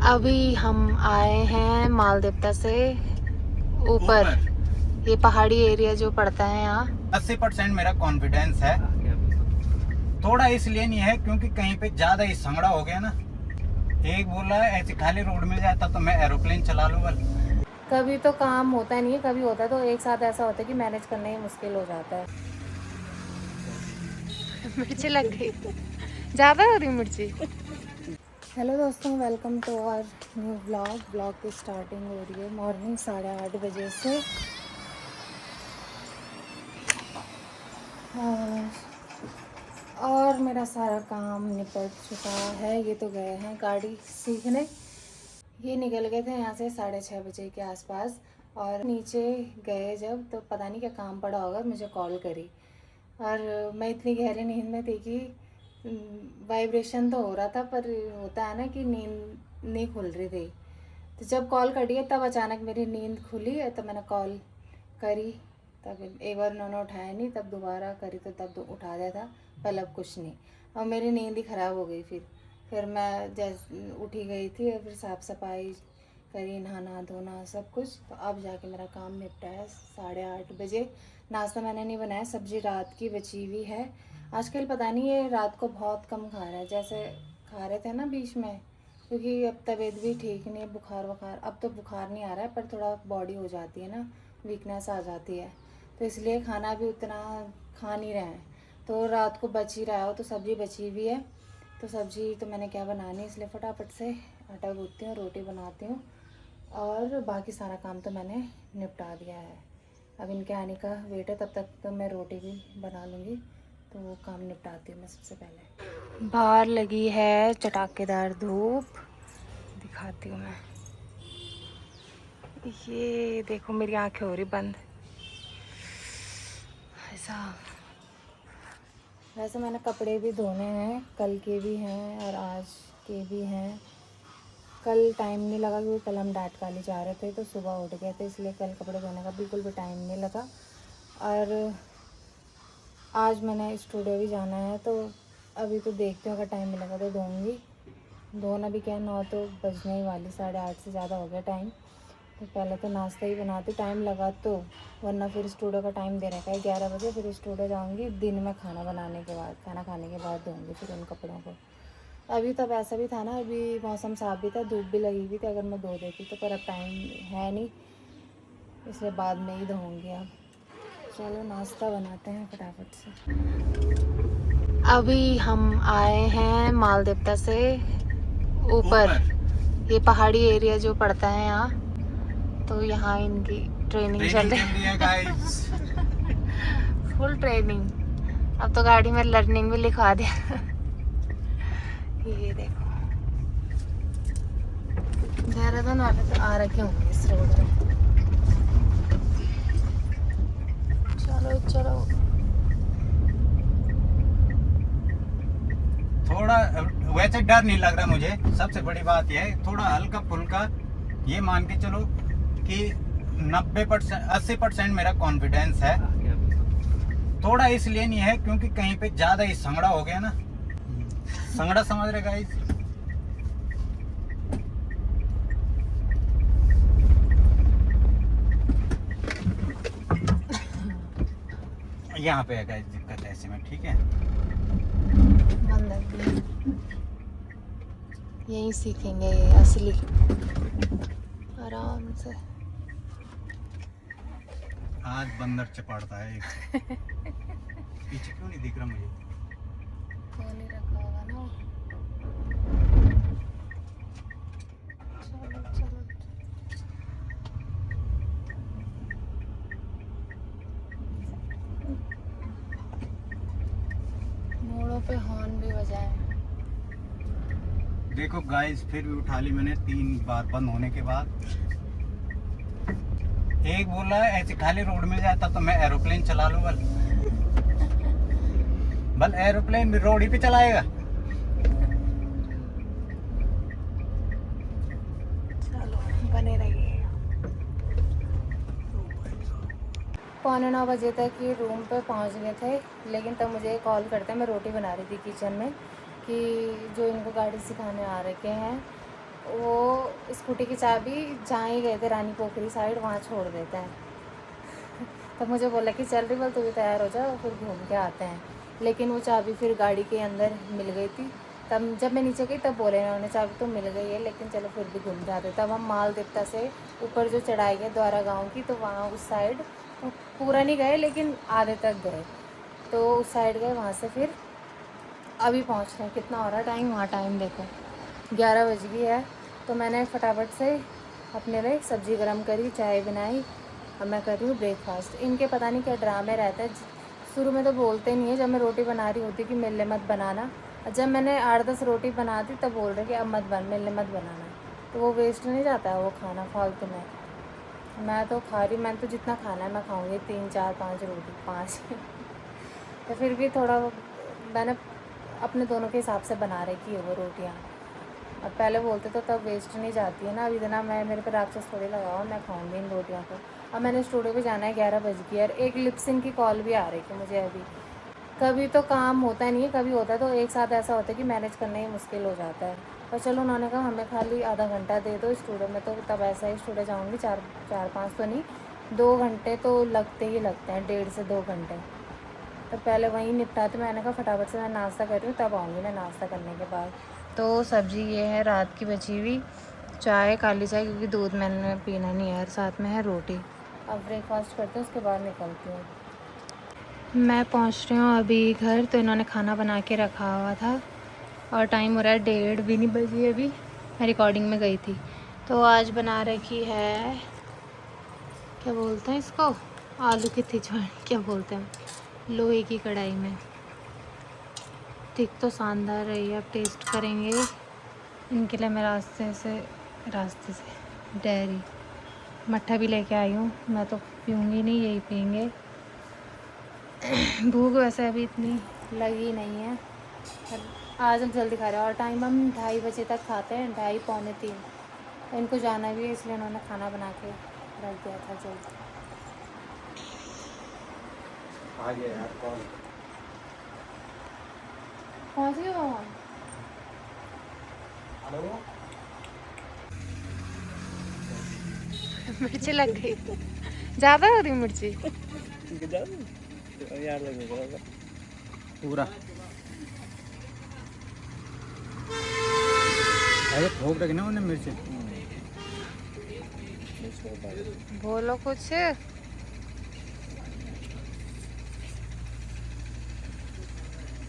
अभी हम आए हैं मालदेवता से ऊपर। ये पहाड़ी एरिया जो पड़ता है यहाँ। 80% मेरा कॉन्फिडेंस है। थोड़ा इसलिए नहीं है क्योंकि कहीं पे ज्यादा ही संगड़ा हो गया ना। एक बोला ऐसे खाली रोड मिल जाता तो मैं एरोप्लेन चला लूँ। कभी तो काम होता नहीं है, कभी होता है तो एक साथ ऐसा होता है कि मैनेज करना ही मुश्किल हो जाता है। मिर्ची लग गई, ज़्यादा हो रही मिर्ची। हेलो दोस्तों, welcome to our new blog की स्टार्टिंग हो रही है मॉर्निंग 8:30 बजे से। और मेरा सारा काम निपट चुका है। ये तो गए हैं गाड़ी सीखने। ये निकल गए थे यहाँ से 6:30 बजे के आसपास। और नीचे गए जब तो पता नहीं क्या काम पड़ा होगा, मुझे कॉल करी। और मैं इतनी गहरी नींद में थी कि वाइब्रेशन तो हो रहा था, पर होता है ना कि नींद नहीं खुल रही थी। तो जब कॉल कटी है तब अचानक मेरी नींद खुली है, तो मैंने कॉल करी। तब एक बार उन्होंने उठाया नहीं, तब दोबारा करी तो तब उठा दिया था। पहले अब कुछ नहीं, और मेरी नींद ही ख़राब हो गई। फिर मैं जैसे उठी गई थी और फिर साफ़ सफाई करी, नहाना धोना सब कुछ। तो अब जाके मेरा काम निपटा है 8:30 बजे। नाश्ता मैंने नहीं बनाया, सब्ज़ी रात की बची हुई है। आजकल पता नहीं ये रात को बहुत कम खा रहा है, जैसे खा रहे थे ना बीच में, क्योंकि अब तबीयत भी ठीक नहीं है। बुखार वखार, अब तो बुखार नहीं आ रहा है, पर थोड़ा बॉडी हो जाती है ना, वीकनेस आ जाती है, तो इसलिए खाना भी उतना खा नहीं रहे हैं। तो रात को बच ही रहा हो, तो सब्ज़ी बची हुई है। तो सब्ज़ी तो मैंने क्या बनानी, इसलिए फटाफट से आटा गूँथती हूँ, रोटी बनाती हूँ, और बाकी सारा काम तो मैंने निपटा दिया है। अब इनके आने का वेट है, तब तक तो मैं रोटी भी बना लूँगी। तो वो काम निपटाती हूँ मैं सबसे पहले। बाहर लगी है चटाकेदार धूप, दिखाती हूँ मैं। ये देखो मेरी आंखें हो रही बंद ऐसा। वैसे मैंने कपड़े भी धोने हैं, कल के भी हैं और आज के भी हैं। कल टाइम नहीं लगा क्योंकि कल हम डाट काली जा रहे थे, तो सुबह उठ गए थे, इसलिए कल कपड़े धोने का बिल्कुल भी टाइम नहीं लगा। और आज मैंने स्टूडियो भी जाना है, तो अभी तो देखती हूँ, अगर टाइम मिलेगा तो धोऊँगी। धोना भी क्या, 9 तो बजने ही वाली, 8:30 से ज़्यादा हो गया टाइम। तो पहले तो नाश्ता ही बनाती, टाइम लगा तो, वरना फिर स्टूडियो का टाइम दे रखा है 11 बजे। फिर स्टूडियो जाऊंगी दिन में, खाना बनाने के बाद, खाना खाने के बाद धोऊंगी फिर उन कपड़ों को। अभी तब ऐसा भी था ना, अभी मौसम साफ भी था, धूप भी लगी हुई थी, अगर मैं धो देती तो, पर अब टाइम है नहीं, इसलिए बाद में ही धोऊंगी। अब चलो नाश्ता बनाते हैं फटाफट से। अभी हम आए हैं मालदेवता से ऊपर। ये पहाड़ी एरिया जो पड़ता है यहाँ, तो यहाँ इनकी ट्रेनिंग चल रही है गाइस। Full training. अब तो गाड़ी में लर्निंग भी लिखवा दिया। ये देखो, देहरादून वाले तो आ रखे होंगे इस रोड में। चलो चलो। थोड़ा वैसे डर नहीं लग रहा मुझे, सबसे बड़ी बात यह है, थोड़ा हल्का फुल्का ये मान के चलो कि 90% 80% मेरा कॉन्फिडेंस है। थोड़ा इसलिए नहीं है क्योंकि कहीं पे ज्यादा ही संगड़ा हो गया ना। संगड़ा समझ रहे गाइस। यहाँ पे है गाइस दिक्कत ऐसे में, ठीक है। यही सीखेंगे ये असली, आराम से। आज बंदर चपड़ता है पीछे क्यों नहीं दिख रहा मुझे? फोन ही रखा होगा ना। चलो चलो। मोड़ों पे हॉर्न भी बजाए। देखो गाइस, फिर भी उठा ली मैंने 3 बार बंद होने के बाद। एक बोला ऐसे खाली रोड मिल जाता तो मैं एरोप्लेन चला लूँ। बल एरोप्लेन भी रोड ही पे चलाएगा। चलो बने रहिए। 8:45 बजे तक ये रूम पे पहुंच गए थे, लेकिन तब मुझे कॉल करते, मैं रोटी बना रही थी किचन में, कि जो इनको गाड़ी सिखाने आ रखे हैं वो स्कूटी की चाबी जहाँ ही गए थे रानी पोखरी साइड वहाँ छोड़ देते हैं। तब मुझे बोला कि चल रही बोल तू भी तैयार हो जा फिर घूम के आते हैं, लेकिन वो चाबी फिर गाड़ी के अंदर मिल गई थी। तब जब मैं नीचे गई तब बोले उन्होंने चाबी तो मिल गई है लेकिन चलो फिर भी घूम जाते। तब हम माल देवता से ऊपर जो चढ़ाई है द्वारा गाँव की, तो वहाँ उस साइड पूरा नहीं गए लेकिन आधे तक गए, तो उस साइड गए। वहाँ से फिर अभी पहुँच रहे हैं। कितना हो रहा है टाइम, वहाँ टाइम देखो 11 बज गई है। तो मैंने फटाफट से अपने लिए सब्ज़ी गरम करी, चाय बनाई, अब मैं कर रही हूँ ब्रेकफास्ट। इनके पता नहीं क्या ड्रामे रहता है, शुरू में तो बोलते नहीं है जब मैं रोटी बना रही होती कि मेरे लिए मत बनाना, और जब मैंने 8-10 रोटी बना दी तब बोल रहे कि अब मत मेरे लिए मत बनाना। तो वो वेस्ट नहीं जाता है वो खाना फालतू में। मैं तो खा रही, मैंने तो जितना खाना है मैं खाऊँगी 3, 4, 5 रोटी 5 तो फिर भी थोड़ा मैंने अपने दोनों के हिसाब से बना रखी है वो रोटियाँ। अब पहले बोलते तो तब वेस्ट नहीं जाती है ना, अब इतना मैं मेरे पे राक्षस थोड़ी लगाओ, मैं खाऊंगी इन रोटियों को। अब मैंने स्टूडियो पे जाना है, 11 बज गई और एक लिपसिंग की कॉल भी आ रही थी मुझे अभी। कभी तो काम होता नहीं है, कभी होता है तो एक साथ ऐसा होता है कि मैनेज करना ही मुश्किल हो जाता है। पर चलो उन्होंने कहा हमें खाली आधा घंटा दे दो स्टूडियो में, तो तब ऐसा ही स्टूडियो जाऊँगी 4-5 तो नहीं 2 घंटे तो लगते ही लगते हैं, 1.5 से 2 घंटे। तो पहले वहीं निपटाती, मैंने कहा फटाफट से मैं नाश्ता कर रही हूँ तब आऊँगी मैं नाश्ता करने के बाद। तो सब्ज़ी ये है रात की बची हुई, चाय काली चाय क्योंकि दूध मैंने पीना नहीं है, साथ में है रोटी। अब ब्रेकफास्ट करते हैं उसके बाद निकलती हूँ। मैं पहुँच रही हूँ अभी घर, तो इन्होंने खाना बना के रखा हुआ था और टाइम हो रहा है 1:30 भी नहीं बजी अभी, मैं रिकॉर्डिंग में गई थी। तो आज बना रखी है, क्या बोलते हैं इसको, आलू की तिजोरी क्या बोलते हैं, लोहे की कढ़ाई में। दिख तो शानदार रही है, अब टेस्ट करेंगे। इनके लिए मैं रास्ते से डेयरी मट्ठा भी लेके आई हूँ, मैं तो पीऊँगी नहीं, यही पियेंगे। भूख वैसे अभी इतनी लगी नहीं है, आज हम जल्दी खा रहे हैं और टाइम हम 2:30 बजे तक खाते हैं, 2:30 पौने 3। इनको जाना भी है इसलिए उन्होंने खाना बना के रख दिया था जल्दी। आ गया यार कॉल। पहुँच गए वहाँ? हेलो, मिर्ची लग गई, ज़्यादा हो रही मिर्ची। पूरा अरे ठोक रखी ना उन्हें मिर्ची। बोलो कुछ।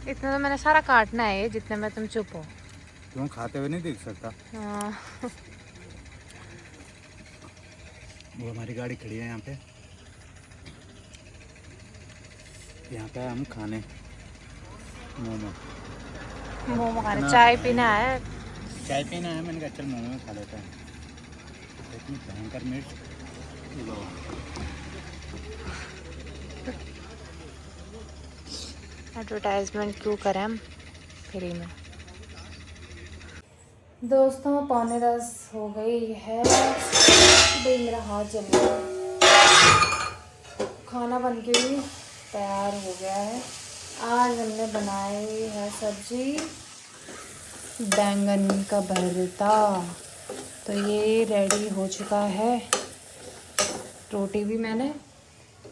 इतना तो मैंने सारा काटना है ये, जितने में तुम चुप हो। क्यों खाते हुए नहीं दिख सकता? हाँ। वो हमारी गाड़ी खड़ी है यहाँ पे, यहाँ पे हम खाने मोमो। मोमो खाने, इतना चाय पीना है। चाय पीना है, मैंने कहा चल मोमो खा लेते हैं। इतनी भयंकर मिर्च। लो। एडवर्टाइजमेंट क्यों करें हम फ्री में। दोस्तों 9:45 हो गई है, भाई मेरा हाथ जल रहा है। खाना बन के भी तैयार हो गया है। आज हमने बनाई है सब्जी बैंगन का भरता, तो ये रेडी हो चुका है। रोटी भी मैंने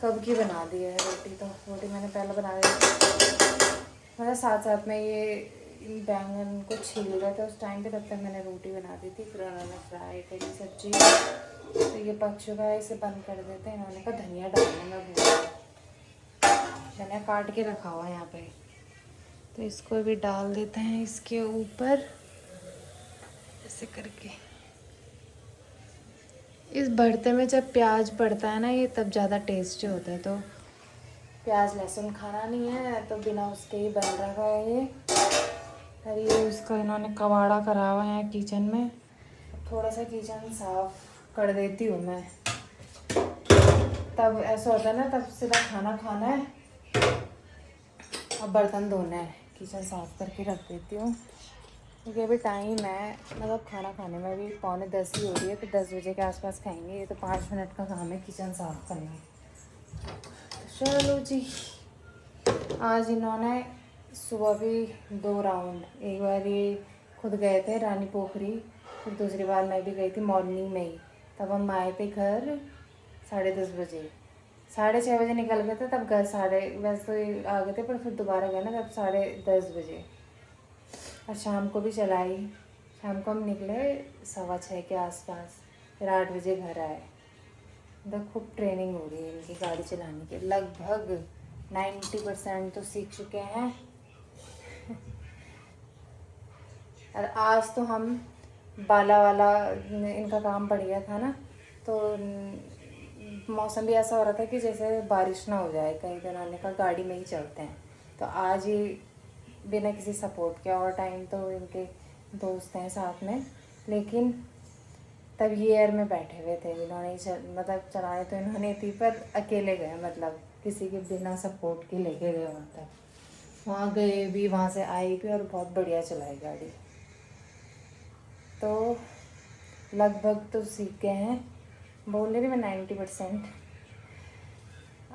कब की बना दी है, रोटी मैंने पहले बना दी, मतलब साथ में ये बैंगन को छील रहे थे उस टाइम पे, तब तक मैंने रोटी बना दी थी, फिर उन्होंने फ्राई करी सब्जी। तो ये पक चुका है, इसे बंद कर देते हैं। इन्होंने कहा धनिया डालने में भूल गई, धनिया काट के रखा हुआ है यहाँ पे, तो इसको भी डाल देते हैं इसके ऊपर ऐसे करके। इस भरते में जब प्याज पड़ता है ना ये, तब ज़्यादा टेस्टी होता है। तो प्याज लहसुन खाना नहीं है तो बिना उसके ही बन रहा है ये। और ये उसका इन्होंने कबाड़ा करा हुआ है किचन में, थोड़ा सा किचन साफ कर देती हूँ मैं, तब ऐसा होता है ना, तब सीधा खाना खाना है और बर्तन धोना है, किचन साफ करके रख देती हूँ। क्योंकि अभी टाइम है, मतलब खाना खाने में अभी 9:45 ही हो रही है, तो 10 बजे के आसपास खाएंगे। ये तो 5 मिनट का काम है किचन साफ करना। चलो जी, आज इन्होंने सुबह भी 2 राउंड, एक बार ये खुद गए थे रानी पोखरी फिर दूसरी बार मैं भी गई थी मॉर्निंग में ही, तब हम आए थे घर 10:30 बजे, 6:30 बजे निकल गए थे, तब घर वैसे तो आ गए थे, पर फिर दोबारा गए ना तब 10:30 बजे। और शाम को भी चलाई, शाम को हम निकले 6:15 के आसपास, फिर 8 बजे घर आए। मतलब खूब ट्रेनिंग हो रही है इनकी गाड़ी चलाने की, लगभग 90% तो सीख चुके हैं। और आज तो हम बाला वाला इनका काम पड़ गया था ना, तो मौसम भी ऐसा हो रहा था कि जैसे बारिश ना हो जाए कहीं, तो उन्होंने कहा गाड़ी में ही चलते हैं। तो आज ही बिना किसी सपोर्ट के, और टाइम तो इनके दोस्त हैं साथ में, लेकिन तब ये एयर में बैठे हुए थे इन्होंने मतलब चलाए तो इन्होंने थी, पर अकेले गए, मतलब किसी के बिना सपोर्ट के लेके गए वहाँ तक। वहाँ गए भी, वहाँ से आए भी, और बहुत बढ़िया चलाई गाड़ी। तो लगभग तो सीख गए हैं, बोल रही मैं 90%।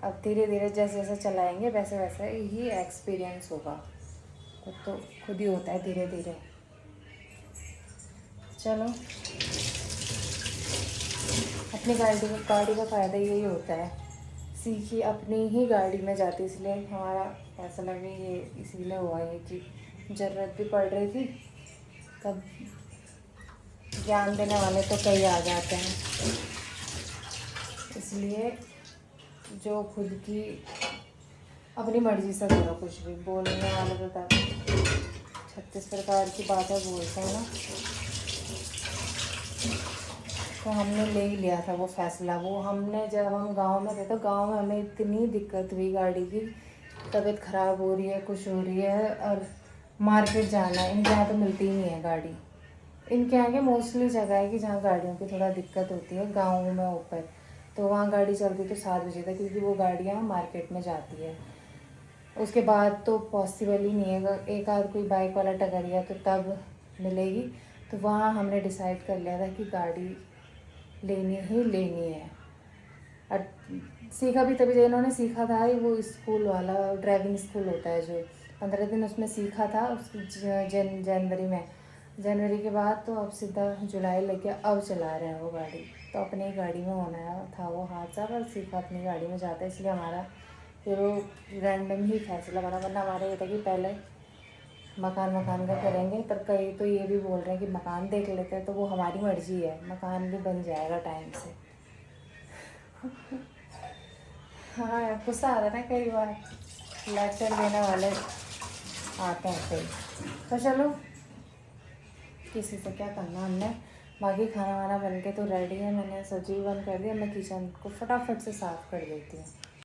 अब धीरे धीरे जैसे जैसे चलाएंगे वैसे वैसे ही एक्सपीरियंस होगा, तो खुद ही होता है धीरे धीरे। चलो, अपनी गाड़ी का फ़ायदा यही होता है, सीखी अपनी ही गाड़ी में जाती, इसलिए हमारा ऐसा लगे ये इसीलिए हुआ है कि ज़रूरत भी पड़ रही थी, तब ज्ञान देने वाले तो कई आ जाते हैं। इसलिए जो खुद की अपनी मर्ज़ी से करो, कुछ भी बोलने वाले तो तब 36 प्रकार की बातें बोलते हैं ना। तो हमने ले ही लिया था वो फ़ैसला। वो हमने जब हम गांव में थे, तो गांव में हमें इतनी दिक्कत हुई, गाड़ी की तबीयत ख़राब हो रही है, कुछ हो रही है, और मार्केट जाना है, इनके यहाँ तो मिलती ही नहीं है गाड़ी। इनके यहाँ के मोस्टली जगह है कि जहाँ गाड़ियों की थोड़ा दिक्कत होती है, गाँव में ऊपर, तो वहाँ गाड़ी चलती तो 7 बजे तक, क्योंकि वो गाड़ियाँ मार्केट में जाती है। उसके बाद तो पॉसिबल ही नहीं है, एक आध कोई बाइक वाला टकर गया तो तब मिलेगी। तो वहाँ हमने डिसाइड कर लिया था कि गाड़ी लेनी ही लेनी है। और सीखा भी तभी जब इन्होंने सीखा था, वो स्कूल वाला ड्राइविंग स्कूल होता है जो 15 दिन उसमें सीखा था, उस जनवरी के बाद तो अब सीधा जुलाई लग गया, अब चला रहे हैं वो गाड़ी। तो अपनी गाड़ी में होना था वो हादसा, पर सीखा अपनी गाड़ी में जाता है, इसलिए हमारा फिर वो रैंडम ही फैसला बना। वरना हमारा ये था कि पहले मकान का करेंगे, पर कई तो ये भी बोल रहे हैं कि मकान देख लेते हैं, तो वो हमारी मर्ज़ी है, मकान भी बन जाएगा टाइम से। हाँ, गुस्सा आता है ना कई बार, लेक्चर देने वाले आते हैं कई। तो चलो, किसी से क्या करना हमने। बाकी खाना वाना बन के तो रेडी है, मैंने सब्जी बंद कर दी, मैं किचन को फटाफट से साफ़ कर देती हूँ।